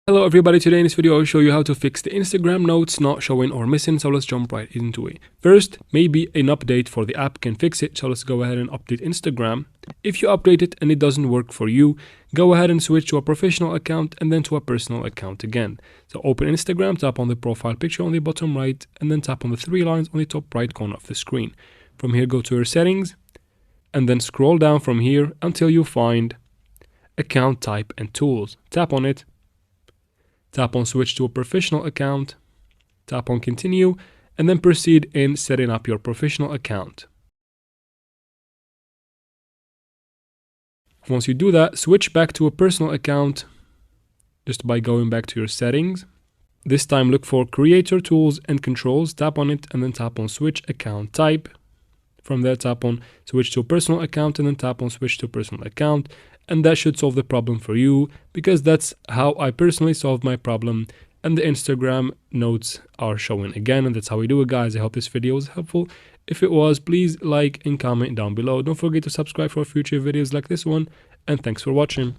Hello everybody, today in this video I'll show you how to fix the Instagram notes not showing or missing, so let's jump right into it. First, maybe an update for the app can fix it, so let's go ahead and update Instagram. If you update it and it doesn't work for you, go ahead and switch to a professional account and then to a personal account again. So open Instagram, tap on the profile picture on the bottom right and then tap on the three lines on the top right corner of the screen. From here go to your settings and then scroll down from here until you find account type and tools. Tap on it. Tap on switch to a professional account, tap on continue, and then proceed in setting up your professional account. Once you do that, switch back to a personal account just by going back to your settings. This time look for creator tools and controls, tap on it and then tap on switch account type. From there tap on switch to a personal account and then tap on switch to a personal account. And that should solve the problem for you, because that's how I personally solved my problem, and the Instagram notes are showing again, and that's how we do it, guys. I hope this video was helpful. If it was, please like and comment down below. Don't forget to subscribe for future videos like this one, and thanks for watching.